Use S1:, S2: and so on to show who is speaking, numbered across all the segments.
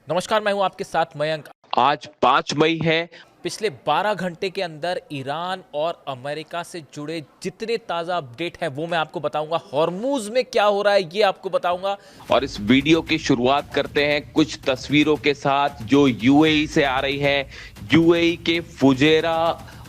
S1: नमस्कार, मैं हूं आपके साथ मयंक।
S2: आज 5 मई है।
S1: पिछले 12 घंटे के अंदर ईरान और अमेरिका से जुड़े जितने ताज़ा अपडेट हैं वो मैं आपको बताऊंगा। हॉर्मूज में क्या हो रहा है ये आपको बताऊंगा।
S2: और इस वीडियो की शुरुआत करते हैं कुछ तस्वीरों के साथ जो यूएई से आ रही है। यूएई के फुजेरा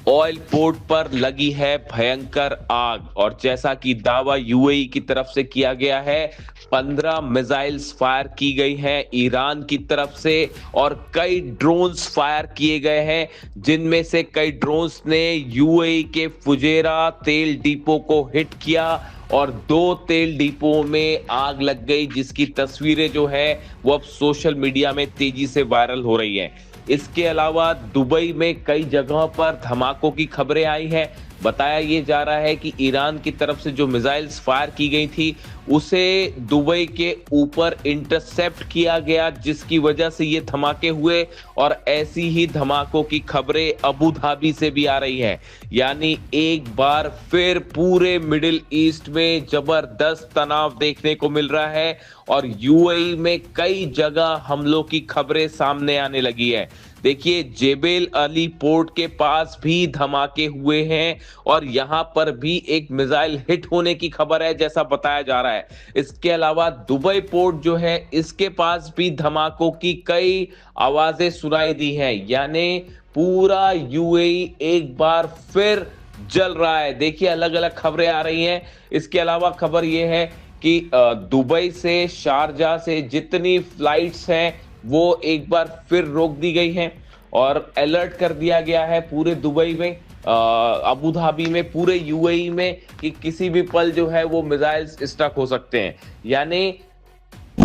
S2: ऑयल पोर्ट पर लगी है भयंकर आग, और जैसा कि दावा यूएई की तरफ से किया गया है, 15 मिसाइल्स फायर की गई हैं ईरान की तरफ से, और कई ड्रोन्स फायर किए गए हैं, जिनमें से कई ड्रोन्स ने यूएई के फुजेरा तेल डिपो को हिट किया और 2 तेल डिपो में आग लग गई, जिसकी तस्वीरें जो है वो अब सोशल मीडिया में तेजी से वायरल हो रही हैं। इसके अलावा दुबई में कई जगहों पर धमाकों की खबरें आई हैं। बताया ये जा रहा है कि ईरान की तरफ से जो मिसाइल्स फायर की गई थी उसे दुबई के ऊपर इंटरसेप्ट किया गया, जिसकी वजह से ये धमाके हुए। और ऐसी ही धमाकों की खबरें अबू धाबी से भी आ रही हैं। यानी एक बार फिर पूरे मिडिल ईस्ट में जबरदस्त तनाव देखने को मिल रहा है, और यूएई में कई जगह हमलों की खबरें सामने आने लगी है। देखिए, जेबेल अली पोर्ट के पास भी धमाके हुए हैं, और यहां पर भी एक मिसाइल हिट होने की खबर है जैसा बताया जा रहा है। इसके अलावा दुबई पोर्ट जो है इसके पास भी धमाकों की कई आवाजें सुनाई दी हैं। यानी पूरा यूएई एक बार फिर जल रहा है। देखिए, अलग अलग खबरें आ रही हैं। इसके अलावा खबर यह है कि दुबई से शारजा से जितनी फ्लाइट्स हैं वो एक बार फिर रोक दी गई हैं, और अलर्ट कर दिया गया है पूरे दुबई में, अबू धाबी में, पूरे यूएई में, कि किसी भी पल जो है वो मिसाइल्स स्ट्रक हो सकते हैं। यानी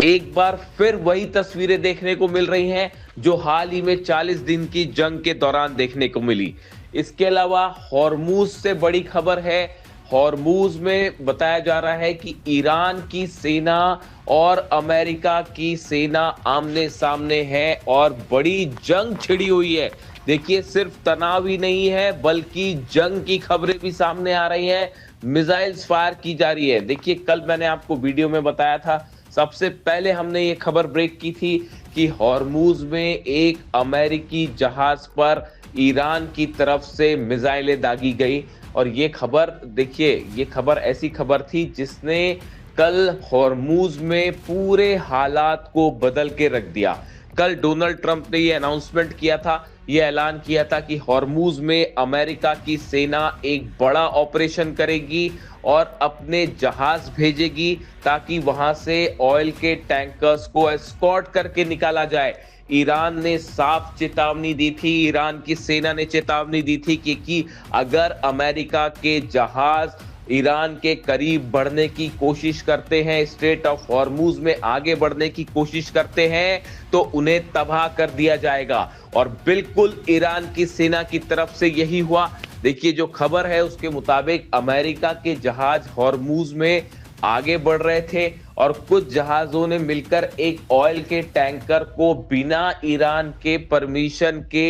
S2: एक बार फिर वही तस्वीरें देखने को मिल रही हैं जो हाल ही में 40 दिन की जंग के दौरान देखने को मिली। इसके अलावा हॉर्मूज से बड़ी खबर है। हॉर्मूज में बताया जा रहा है कि ईरान की सेना और अमेरिका की सेना आमने सामने है और बड़ी जंग छिड़ी हुई है। देखिए, सिर्फ तनाव ही नहीं है बल्कि जंग की खबरें भी सामने आ रही हैं। मिसाइल्स फायर की जा रही है। देखिए, कल मैंने आपको वीडियो में बताया था, सबसे पहले हमने ये खबर ब्रेक की थी कि हॉर्मूज में एक अमेरिकी जहाज पर ईरान की तरफ से मिसाइलें दागी गई। और ये खबर, देखिए, ये खबर ऐसी खबर थी जिसने कल हॉर्मूज में पूरे हालात को बदल के रख दिया। कल डोनाल्ड ट्रंप ने ये अनाउंसमेंट किया था, ये ऐलान किया था कि हॉर्मूज में अमेरिका की सेना एक बड़ा ऑपरेशन करेगी और अपने जहाज भेजेगी ताकि वहां से ऑयल के टैंकर्स को एस्कॉर्ट करके निकाला जाए। ईरान ने साफ चेतावनी दी थी, ईरान की सेना ने चेतावनी दी थी कि अगर अमेरिका के जहाज ईरान के करीब बढ़ने की कोशिश करते हैं, स्ट्रेट ऑफ हॉर्मूज में आगे बढ़ने की कोशिश करते हैं, तो उन्हें तबाह कर दिया जाएगा। और बिल्कुल ईरान की सेना की तरफ से यही हुआ। देखिए, जो खबर है उसके मुताबिक अमेरिका के जहाज हॉर्मूज में आगे बढ़ रहे थे और कुछ जहाजों ने मिलकर एक ऑयल के टैंकर को बिना ईरान के परमिशन के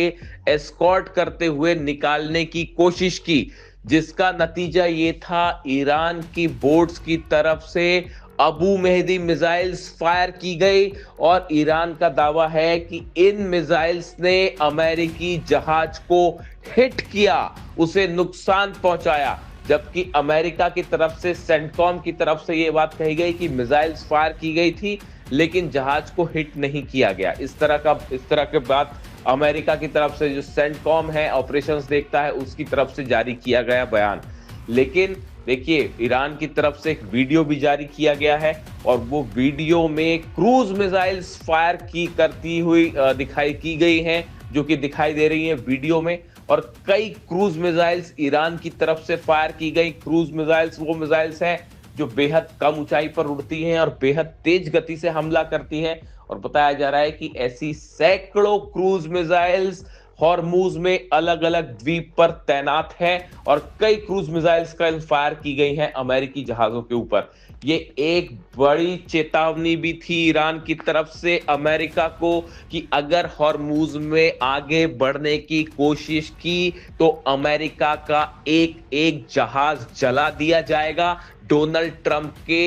S2: एस्कॉर्ट करते हुए निकालने की कोशिश की, जिसका नतीजा ये था, ईरान की बोट्स की तरफ से अबू मेहदी मिसाइल्स फायर की गई। और ईरान का दावा है कि इन मिसाइल्स ने अमेरिकी जहाज को हिट किया, उसे नुकसान पहुंचाया। जबकि अमेरिका की तरफ से, सेंटकॉम की तरफ से ये बात कही गई कि मिसाइल्स फायर की गई थी लेकिन जहाज को हिट नहीं किया गया। इस तरह के बात अमेरिका की तरफ से, जो सेंटकॉम है, ऑपरेशंस देखता है, उसकी तरफ से जारी किया गया बयान। लेकिन देखिए, ईरान की तरफ से एक वीडियो भी जारी किया गया है, और वो वीडियो में क्रूज मिसाइल्स फायर करती हुई दिखाई की गई हैं, जो कि दिखाई दे रही है वीडियो में। और कई क्रूज मिसाइल्स ईरान की तरफ से फायर की गई। क्रूज मिसाइल्स वो मिसाइल्स हैं जो बेहद कम ऊंचाई पर उड़ती हैं और बेहद तेज गति से हमला करती हैं। और बताया जा रहा है कि ऐसी सैकड़ों क्रूज मिसाइल्स हॉर्मूज में अलग अलग द्वीप पर तैनात है, और कई क्रूज मिसाइल्स का फायर की गई हैं अमेरिकी जहाजों के ऊपर। ये एक बड़ी चेतावनी भी थी ईरान की तरफ से अमेरिका को कि अगर हॉर्मूज में आगे बढ़ने की कोशिश की तो अमेरिका का एक एक जहाज जला दिया जाएगा। डोनाल्ड ट्रंप के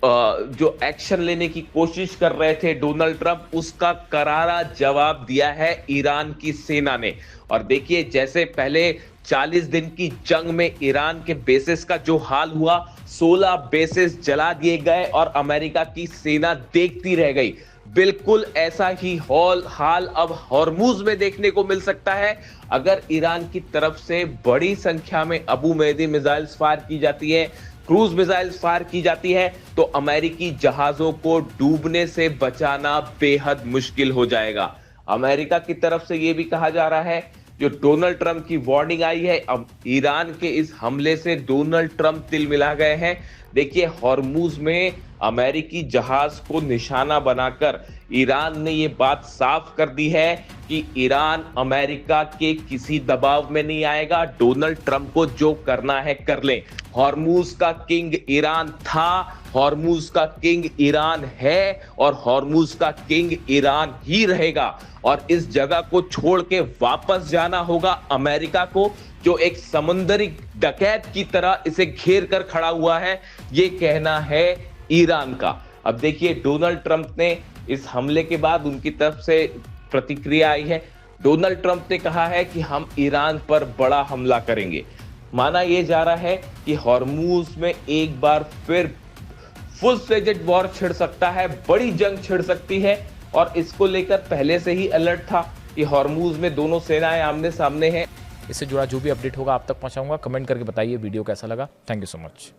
S2: जो एक्शन लेने की कोशिश कर रहे थे डोनाल्ड ट्रंप, उसका करारा जवाब दिया है ईरान की सेना ने। और देखिए, जैसे पहले 40 दिन की जंग में ईरान के बेसिस का जो हाल हुआ, 16 बेसिस जला दिए गए और अमेरिका की सेना देखती रह गई, बिल्कुल ऐसा ही हाल अब हॉर्मुज में देखने को मिल सकता है। अगर ईरान की तरफ से बड़ी संख्या में अबू मेहदी मिसाइल्स फायर की जाती है, क्रूज मिसाइल्स फायर की जाती है, तो अमेरिकी जहाजों को डूबने से बचाना बेहद मुश्किल हो जाएगा। अमेरिका की तरफ से यह भी कहा जा रहा है, जो डोनाल्ड ट्रंप की वार्निंग आई है, अब ईरान के इस हमले से डोनाल्ड ट्रंप तिल मिला गए हैं। देखिए, हॉर्मुज में अमेरिकी जहाज को निशाना बनाकर ईरान ने यह बात साफ कर दी है कि ईरान अमेरिका के किसी दबाव में नहीं आएगा, डोनाल्ड ट्रंप को जो करना है कर लें। हॉर्मुज का किंग ईरान था, हॉर्मुज का किंग ईरान है और हॉर्मुज का किंग ईरान ही रहेगा। और इस जगह को छोड़ के वापस जाना होगा अमेरिका को, जो एक समुद्री डकैत की तरह इसे घेर कर खड़ा हुआ है, ये कहना है ईरान का। अब देखिए, डोनाल्ड ट्रंप ने इस हमले के बाद उनकी तरफ से प्रतिक्रिया आई है। डोनाल्ड ट्रंप ने कहा है कि हम ईरान पर बड़ा हमला करेंगे। माना यह जा रहा है कि हॉर्मुज में एक बार फिर फुल फ्लेजेड वॉर छिड़ सकता है, बड़ी जंग छिड़ सकती है। और इसको लेकर पहले से ही अलर्ट था कि हॉर्मुज में दोनों सेनाएं आमने सामने हैं।
S1: इससे जुड़ा जो भी अपडेट होगा आप तक पहुंचाऊंगा। कमेंट करके बताइए वीडियो कैसा लगा। Thank you so much.